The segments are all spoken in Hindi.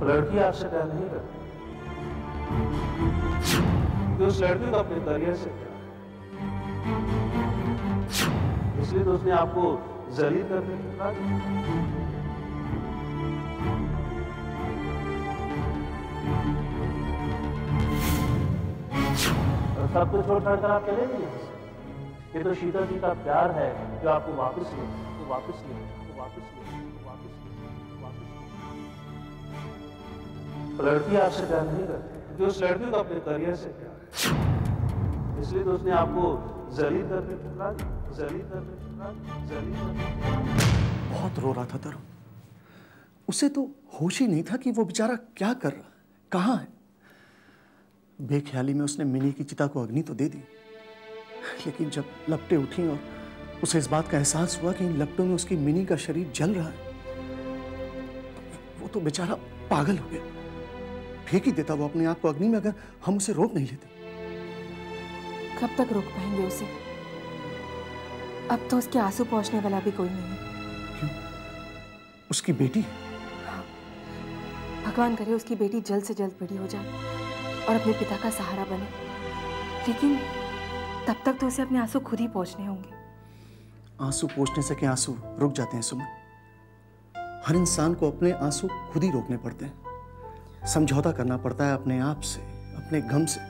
लड़की आपसे प्यार नहीं करती क्योंकि उस लड़की को अपने करियर से प्यार है, इसलिए तो उसने आपको जलील करके ठुकरा दिया। और सब कुछ छोड़ छाड़ कर आप चले नहीं यहाँ से। ये तो शीतल जी का प्यार है जो आपको वापस ले, तो वापस ले, तो वापस ले, तो वापस ले, तो वापस ले। लड़की आपसे प्यार नहीं करती क्योंकि उस लड़की को अपने करियर से प्यार है, इसलिए तो उसने आपको जलील करके ठुकरा दिया, जलील करके ठुकरा दिया, जलील करके। बहुत रो रहा था तरुण। उसे तो होश ही नहीं था कि वो बेचारा क्या कर रहा, कहाँ है। बेख्याली में उसने मिनी की चिता को अग्नि तो दे दी, लेकिन जब लपटें उठी और उसे इस बात का एहसास हुआ कि इन लपटों में उसकी मिनी का शरीर जल रहा है, वो तो बेचारा पागल हो गया। फेंक ही देता वो अपने आप को अग्नि में अगर हम उसे रोक नहीं लेते। कब तक रोक पाएंगे उसे? अब तो उसके आंसू पहुंचने वाला भी कोई नहीं है। क्यों? उसकी बेटी? हाँ, भगवान करे उसकी बेटी जल्द से जल्द बड़ी हो जाए और अपने पिता का सहारा बने, लेकिन तब तक तो उसे अपने आंसू खुद ही पहुंचने होंगे। आंसू पहुंचने से क्या आंसू रुक जाते हैं सुमन? हर इंसान को अपने आंसू खुद ही रोकने पड़ते हैं। समझौता करना पड़ता है अपने आप से, अपने गम से,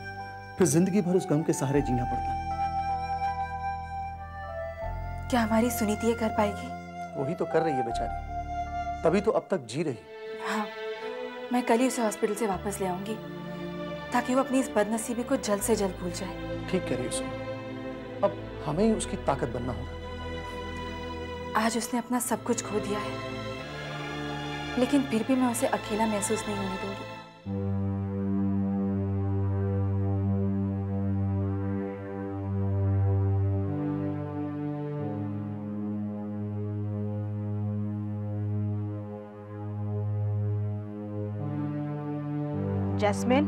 फिर जिंदगी भर उस गम के सहारे जीना पड़ता है। क्या हमारी सुनीति ये कर पाएगी? वही तो कर रही है बेचारी, तभी तो अब तक जी रही। हाँ, मैं कल ही उसे हॉस्पिटल से वापस ले आऊंगी ताकि वो अपनी इस बदनसीबी को जल्द से जल्द भूल जाए। ठीक कह रही है सुमन, अब हमें ही उसकी ताकत बनना होगा। आज उसने अपना सब कुछ खो दिया है, लेकिन फिर भी मैं उसे अकेला महसूस नहीं होने दूंगी। जैस्मिन,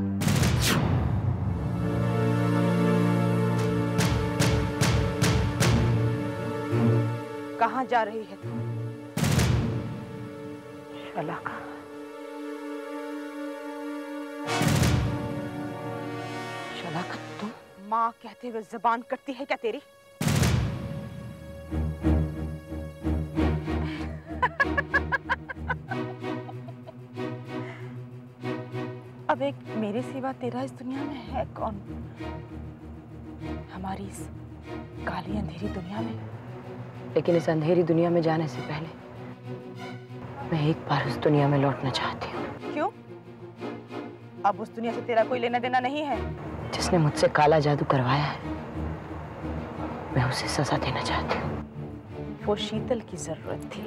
कहाँ जा रही है तू? शलाका, शलाका, तुम माँ कहते हुए जबान कटती है क्या तेरी? अब एक मेरे सिवा तेरा इस दुनिया में है कौन? हमारी इस काली अंधेरी दुनिया में। लेकिन इस अंधेरी दुनिया में जाने से पहले मैं एक बार उस दुनिया में लौटना चाहती हूँ। क्यों? अब उस दुनिया से तेरा कोई लेना देना नहीं है? जिसने मुझसे काला जादू करवाया है, मैं उसे सजा देना चाहती हूँ। वो शीतल की जरूरत थी,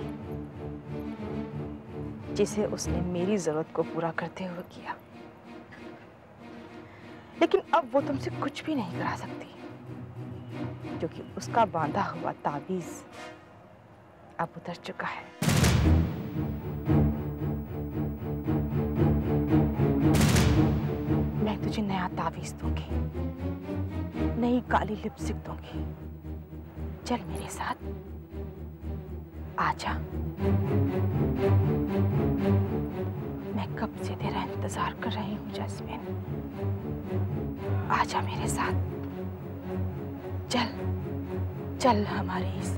जिसे उसने मेरी जरूरत को पूरा करते हुए किया। लेकिन अब वो तुमसे कुछ भी नहीं करा सकती, क्योंकि उसका बांधा हुआ ताबीज अब उतर चुका है। मैं तुझे नया ताबीज दूंगी, नई काली लिपस्टिक दूंगी। चल मेरे साथ, आजा। मैं कब से तेरा इंतजार कर रही हूँ जैस्मिन। आजा मेरे साथ, चल चल हमारी इस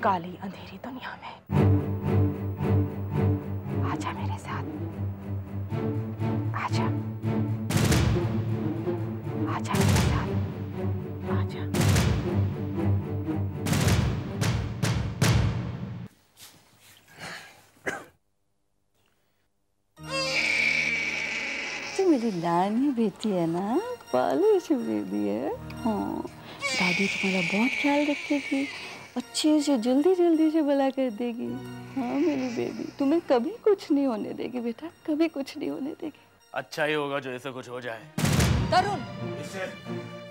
काली अंधेरी दुनिया में। आजा मेरे साथ, आजा, आजा मेरे साथ, आजा। तो मेरी नानी बेटी है ना, पॉलिश बेबी है। हाँ, दादी तुम्हारा बहुत ख्याल रखेगी, अच्छे से जल्दी जल्दी से भला कर देगी। हाँ मेरी बेबी, तुम्हें कभी कुछ नहीं होने देगी बेटा, कभी कुछ नहीं होने देगी। अच्छा ही होगा जो ऐसे कुछ हो जाए। तरुण,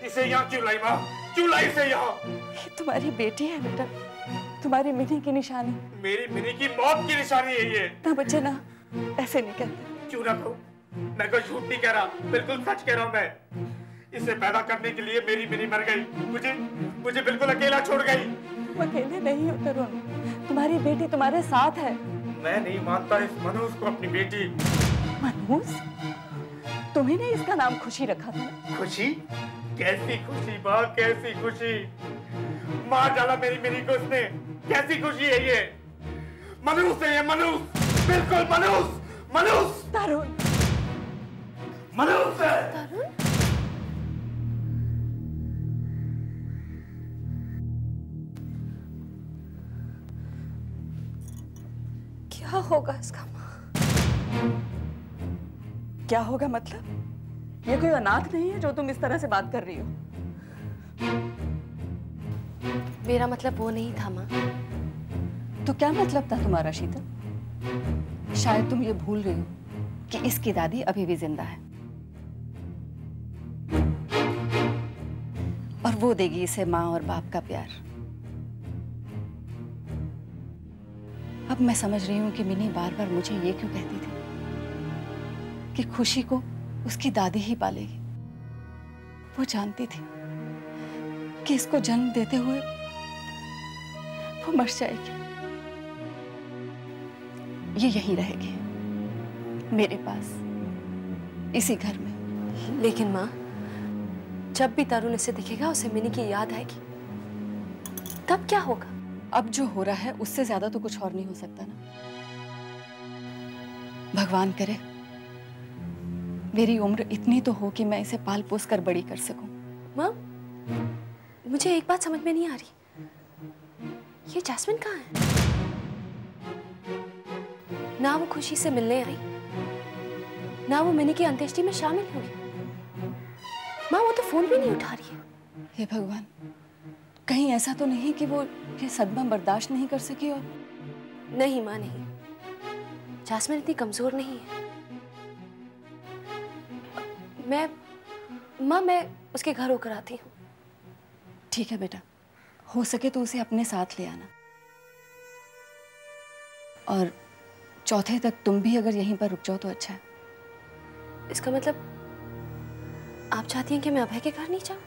इसे यहाँ क्यों लाई माँ? क्यों लाई इसे यहाँ? ये तुम्हारी बेटी है बेटा, तुम्हारी मिनी की निशानी। मेरी मिनी की मौत की निशानी है ये। ना बच्चे ना, ऐसे नहीं कहते। क्यों ना कहूँ? मैं कोई झूठ नहीं कह रहा, बिल्कुल सच कह रहा हूँ मैं। इसे पैदा करने के लिए मेरी मिनी मर गई, मुझे बिल्कुल अकेला छोड़ गई। तुम अकेले नहीं हो तरुण, तुम्हारी बेटी तुम्हारे साथ है। मैं नहीं मानता इस मनोज को अपनी बेटी। मनोज, तुम्ही ने इसका नाम खुशी रखा था ना? खुशी? कैसी खुशी माँ, कैसी खुशी? मार डाला मेरी मिनी को उसने। कैसी खुशी है ये? मनूस है ये, मनूस, बिल्कुल मनूस, मनूस। तरुण, मनूस है। तरुण? क्या होगा इसका माँ? क्या होगा मतलब? ये कोई अनाथ नहीं है जो तुम इस तरह से बात कर रही हो। मेरा मतलब वो नहीं था माँ। तो क्या मतलब था तुम्हारा शीतल? शायद तुम ये भूल रही हो कि इसकी दादी अभी भी जिंदा है और वो देगी इसे माँ और बाप का प्यार। अब मैं समझ रही हूँ कि मिनी बार बार मुझे ये क्यों कहती थी कि खुशी को उसकी दादी ही पालेगी। वो जानती थी कि इसको जन्म देते हुए वो मर जाएगी। ये यहीं रहेगी मेरे पास, इसी घर में। लेकिन माँ, जब भी तरुण इसे दिखेगा उसे मिनी की याद आएगी, तब क्या होगा? अब जो हो रहा है उससे ज्यादा तो कुछ और नहीं हो सकता ना। भगवान करे मेरी उम्र इतनी तो हो कि मैं इसे पाल पोस कर बड़ी कर सकूं। माँ, मुझे एक बात समझ में नहीं आ रही, ये जैस्मिन कहाँ है? ना वो खुशी से मिलने आई, ना वो मिनी की अंत्येष्टि में शामिल हुई। माँ, वो तो फोन भी नहीं उठा रही है। हे भगवान, कहीं ऐसा तो नहीं कि वो ये सदमा बर्दाश्त नहीं कर सकी? और नहीं माँ, नहीं, जैस्मिन इतनी कमजोर नहीं है। मैं उसके घर होकर आती हूँ। ठीक है बेटा, हो सके तो उसे अपने साथ ले आना, और चौथे तक तुम भी अगर यहीं पर रुक जाओ तो अच्छा है। इसका मतलब आप चाहती हैं कि मैं अभय के घर नहीं जाऊं?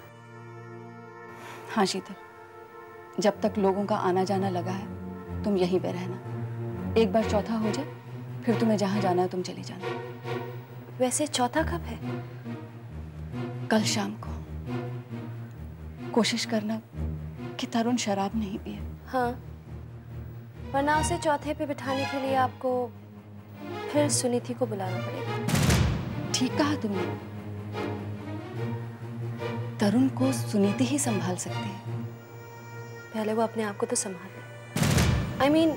हाँ शीतल, जब तक लोगों का आना जाना लगा है तुम यहीं पे रहना। एक बार चौथा हो जाए फिर तुम्हें जहां जाना है तुम चली जाना। वैसे चौथा कब है? कल शाम को। कोशिश करना कि तरुण शराब नहीं पिए। हाँ, वरना उसे चौथे पे बिठाने के लिए आपको फिर सुनीति को बुलाना पड़ेगा। ठीक कहा तुमने, तरुण को सुनीति ही संभाल सकती है। पहले वो अपने आप को तो संभाल ले। I mean,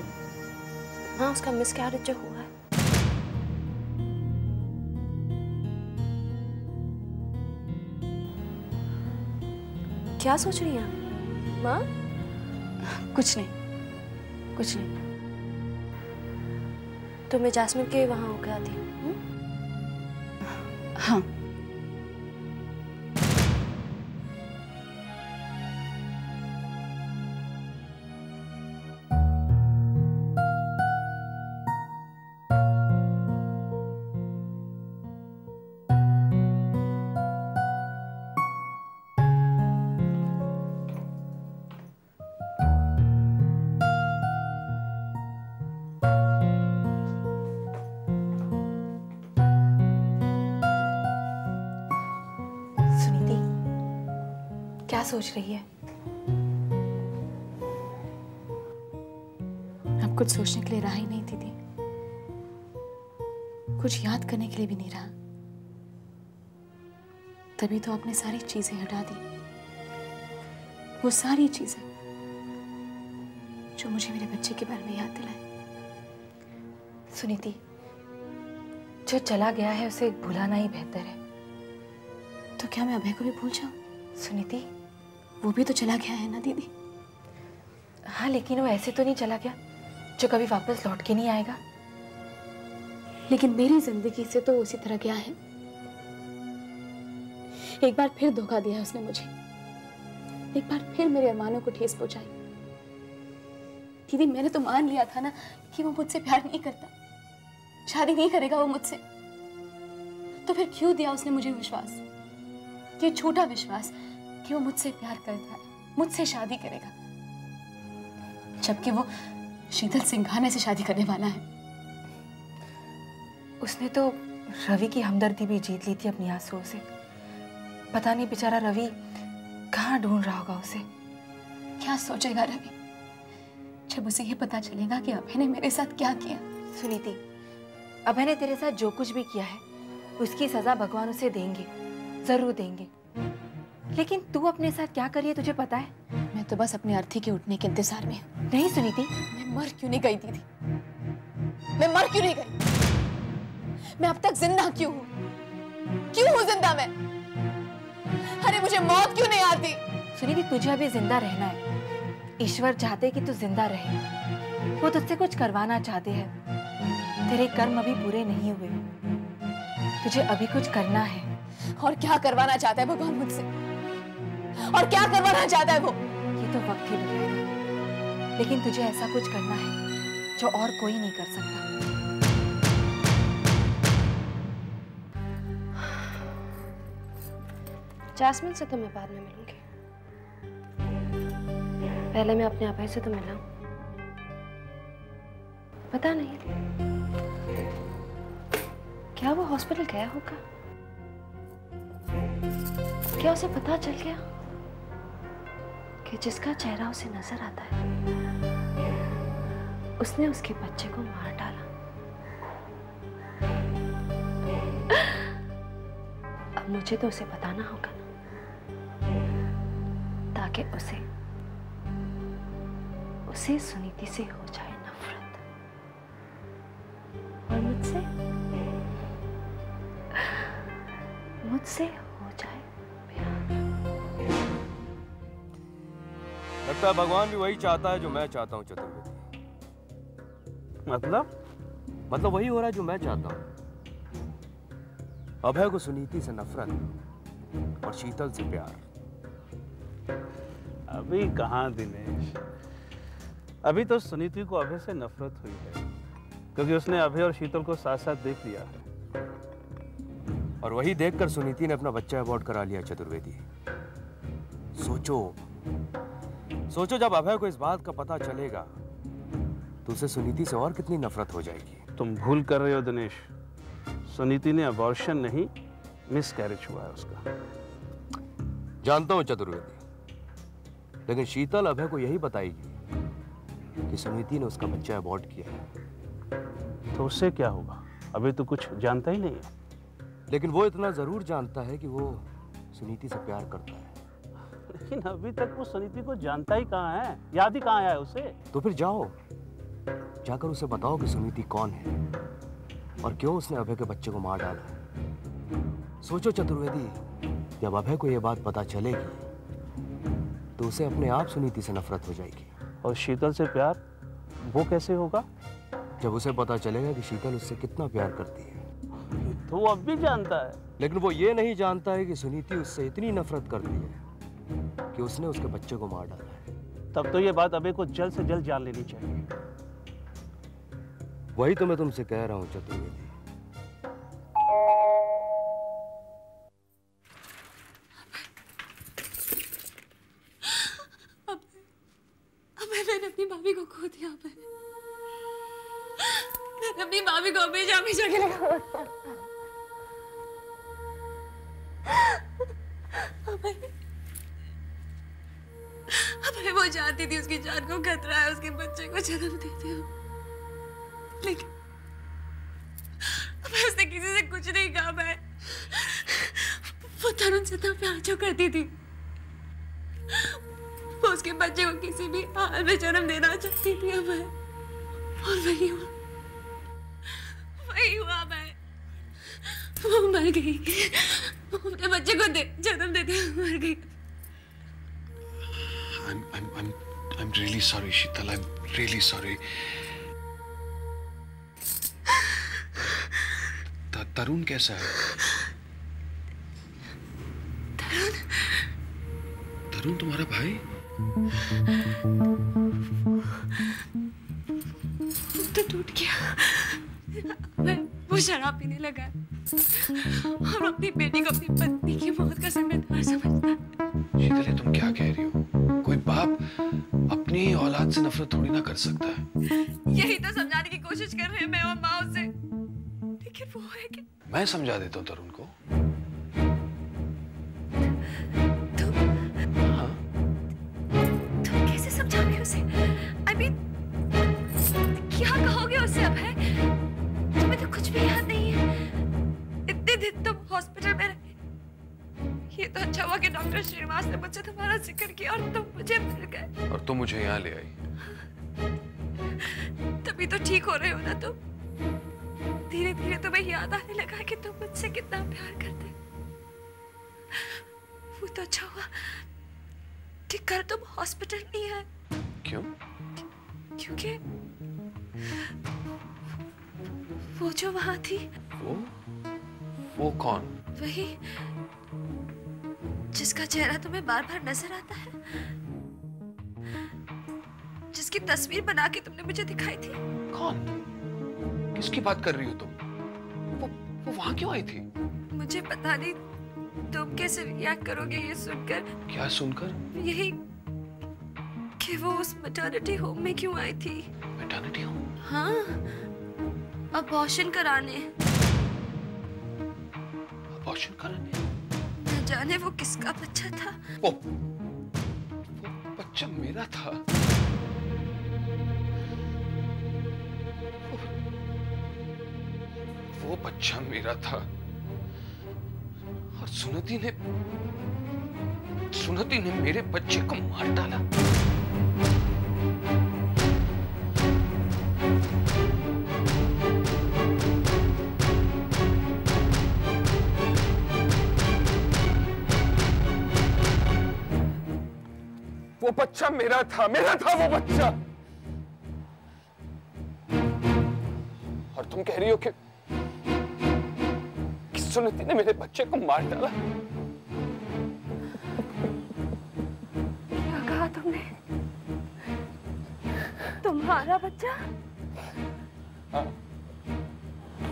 हाँ, उसका मिसकैरेज जो हुआ है। क्या सोच रही हैं आप माँ? कुछ नहीं, कुछ नहीं। तो मैं जैस्मिन के वहां होकर आती हूँ। हाँ, क्या सोच रही है? अब कुछ सोचने के लिए रहा ही नहीं दीदी, कुछ याद करने के लिए भी नहीं रहा। तभी तो आपने सारी चीजें हटा दी, वो सारी चीजें जो मुझे मेरे बच्चे के बारे में याद दिलाए। सुनीति, जो चला गया है उसे भुलाना ही बेहतर है। तो क्या मैं अभय को भी भूल जाऊं? सुनीति, वो भी तो चला गया है ना दीदी। हाँ, लेकिन वो ऐसे तो नहीं चला गया जो कभी वापस लौट के नहीं आएगा। लेकिन मेरी जिंदगी से तो उसी तरह गया है। एक बार फिर धोखा दिया उसने मुझे, एक बार फिर मेरे अरमानों को ठेस पहुंचाई। दीदी, मैंने तो मान लिया था ना कि वो मुझसे प्यार नहीं करता, शादी नहीं करेगा वो मुझसे। तो फिर क्यों दिया उसने मुझे विश्वास, ये झूठा विश्वास कि वो मुझसे प्यार करता है, मुझसे शादी करेगा, जबकि वो शीतल सिंघाने से शादी करने वाला है। उसने तो रवि की हमदर्दी भी जीत ली थी अपनी आंसुओं से। पता नहीं बेचारा रवि कहाँ ढूंढ रहा होगा उसे। क्या सोचेगा रवि जब उसे ये पता चलेगा कि अभय ने मेरे साथ क्या किया। सुनीति, अभय ने तेरे साथ जो कुछ भी किया है उसकी सजा भगवान उसे देंगे, जरूर देंगे। लेकिन तू अपने साथ क्या कर रही है तुझे पता है? मैं तो बस अपने अर्थी के उठने के इंतजार में हूँ। नहीं सुनीति, मैं मर क्यों नहीं गई दीदी? मैं मर क्यों नहीं गई? मैं अब तक जिंदा क्यों हूँ? क्यों हूँ जिंदा मैं? अरे मुझे मौत क्यों नहीं आती? सुनीति, तुझे अभी जिंदा रहना है। ईश्वर चाहते कि तू जिंदा रहे। वो तुझसे कुछ करवाना चाहते हैं। तेरे कर्म अभी पूरे नहीं हुए, तुझे अभी कुछ करना है। और क्या करवाना चाहता है भगवान मुझसे? और क्या करवाना चाहता है वो? ये तो वक्त ही बताएगा। लेकिन तुझे ऐसा कुछ करना है जो और कोई नहीं कर सकता। जैस्मिन से तो मैं बाद में मिलूंगी, पहले मैं अपने अभय से तो मिला। पता नहीं क्या वो हॉस्पिटल गया होगा, क्या उसे पता चल गया कि जिसका चेहरा उसे नजर आता है उसने उसके बच्चे को मार डाला। अब मुझे तो उसे बताना होगा ना, ताकि उसे सुनीति से हो जाए नफरत और मुझसे हो जाए प्यार। लगता है भगवान भी वही चाहता है जो मैं चाहता हूँ चतुर्वेदी। मतलब वही हो रहा है जो मैं चाहता हूँ। अभय को सुनीति से नफरत और शीतल से प्यार। अभी कहाँ दिनेश, अभी तो सुनीति को अभय से नफरत हुई है क्योंकि उसने अभय और शीतल को साथ साथ देख लिया है। और वही देखकर सुनीति ने अपना बच्चा अबॉर्ट करा लिया चतुर्वेदी। सोचो जब अभय को इस बात का पता चलेगा तो उसे सुनीति से और कितनी नफरत हो जाएगी। तुम भूल कर रहे हो दिनेश, सुनीति ने अबॉर्शन नहीं, मिसकैरेज हुआ है उसका। जानता हूं चतुर्वेदी, लेकिन शीतल अभय को यही बताएगी कि सुनीति ने उसका बच्चा अबॉर्ट किया है। तो उससे क्या होगा? अभी तो कुछ जानता ही नहीं है। लेकिन वो इतना जरूर जानता है कि वो सुनीति से प्यार करता है। लेकिन अभी तक वो सुनीति को जानता ही कहाँ है, याद ही कहाँ है उसे। तो फिर जाकर उसे बताओ कि सुनीति कौन है और क्यों उसने अभय के बच्चे को मार डाला है। सोचो चतुर्वेदी, जब अभय को यह बात पता चलेगी तो उसे अपने आप सुनीति से नफरत हो जाएगी। और शीतल से प्यार, वो कैसे होगा? जब उसे पता चलेगा कि शीतल उससे कितना प्यार करती है। तो वो अब भी जानता है, लेकिन वो ये नहीं जानता है कि सुनीति उससे इतनी नफरत करती है कि उसने उसके बच्चे को मार डाला है। तब तो ये बात अभय को जल्द से जल्द जान लेनी चाहिए। वही तो मैं तुमसे कह रहा हूं चतुर्वेदी। मैंने अपनी भाभी को खो दिया। मैंने अपनी भाभी को हमेशा के लिए अभय वो चाहती थी उसकी जान को खतरा है, उसके बच्चे को जन्म देते हो, लेकिन अभय उसने किसी से कुछ नहीं कहा। मैं वो तरुण से तो प्यार जो करती थी, वो उसके बच्चे को किसी भी हाल में जन्म देना चाहती थी अभय, और वही हुआ मैं। वो मर गई, वो अपने बच्चे को जन्म देते मर गई। I'm really sorry, Sheetal. I'm really sorry. तरुण कैसा है? तरुण तुम्हारा भाई? तो टूट गया। वो शराब पीने लगा और अपनी बेटी को अपनी पत्नी की मौत का जिम्मेदार समझता है। शीतल, तुम क्या कह रही हो? कोई बाप अपनी औलाद से नफरत थोड़ी ना कर सकता है। यही तो समझाने की कोशिश कर रहे हैं मैं और माँ उसे, लेकिन वो है कि मैं समझा देता हूँ तरुण को। तुम कैसे समझाओगे उसे? I mean, क्या कहोगे उसे अब है? तुम्हें तो कुछ भी याद नहीं है। इतने दिन तुम हॉस्पिटल में रहे। ये तो अच्छा हुआ कि डॉक्टर श्रीनिवास ने मुझसे तुम्हारा जिक्र किया और तुम मुझे मिल गए। और तुम मुझे यहाँ ले आई। तभी तो ठीक हो रहे हो ना तुम। धीरे धीरे तुम्हें याद आने लगा कि तुम मुझसे कितना प्यार करते। वो तो अच्छा हुआ कि कल तुम हॉस्पिटल नहीं आए। क्यों? क्योंकि वो जो वहां थी। वो कौन? वही जिसका चेहरा तुम्हें बार बार नजर आता है, जिसकी तस्वीर बना के तुमने मुझे दिखाई थी। कौन? किसकी बात कर रही हो तुम? वो वहां क्यों आई थी? मुझे पता नहीं तुम कैसे रिएक्ट करोगे ये सुनकर। क्या सुनकर? यही कि वो उस मैटरनिटी होम में क्यों आई थी। Maternity home? हाँ, अबॉर्शन कराने। अबॉर्शन कराने? न जाने वो किसका बच्चा था। वो बच्चा मेरा था। वो बच्चा मेरा था और सुनती ने मेरे बच्चे को मार डाला। वो बच्चा मेरा था वो बच्चा। और तुम कह रही हो कि सुनीति ने मेरे बच्चे को मार डाला। क्या कहा तुमने? तुम्हारा बच्चा? हाँ,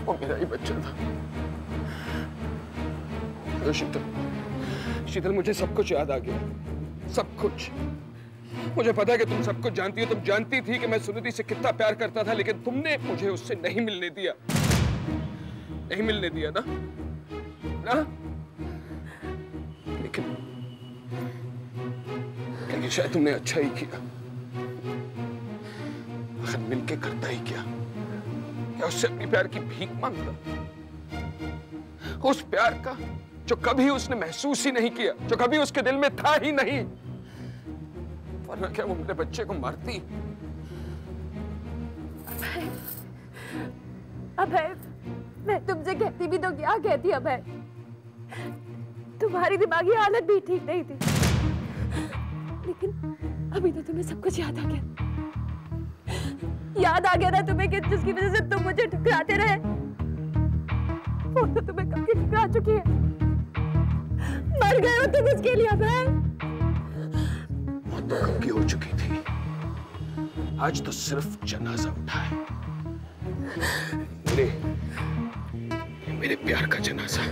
वो मेरा ही बच्चा था। शीतल, मुझे सब कुछ याद आ गया, सब कुछ। मुझे पता है कि तुम सब कुछ जानती हो। तुम जानती थी कि मैं सुनीति से कितना प्यार करता था, लेकिन तुमने मुझे उससे नहीं मिलने दिया। नहीं मिलने दिया ना? लेकिन शायद तुमने अच्छा ही किया। आखिर मिलके करता ही क्या उससे अपनी प्यार की भीख मांगता? उस प्यार का जो कभी उसने महसूस ही नहीं किया, जो कभी उसके दिल में था ही नहीं। वरना क्या वो मेरे बच्चे को मारती? अभय, मैं तुमसे कहती भी तो क्या कहती अभय? तुम्हारी दिमागी हालत भी ठीक नहीं थी, लेकिन अभी तो तुम्हें सब कुछ याद आ गया। याद आ गया ना तुम्हें कि जिसकी वजह से तुम मुझे ठुकराते रहे, वो तो तुम्हें कब की ठुकरा चुकी है। मर गए हो तुम उसके लिए अभय। मौत तो कब की हो चुकी थी। आज तो सिर्फ जनाजा उठा है। मेरे प्यार का जनाजा।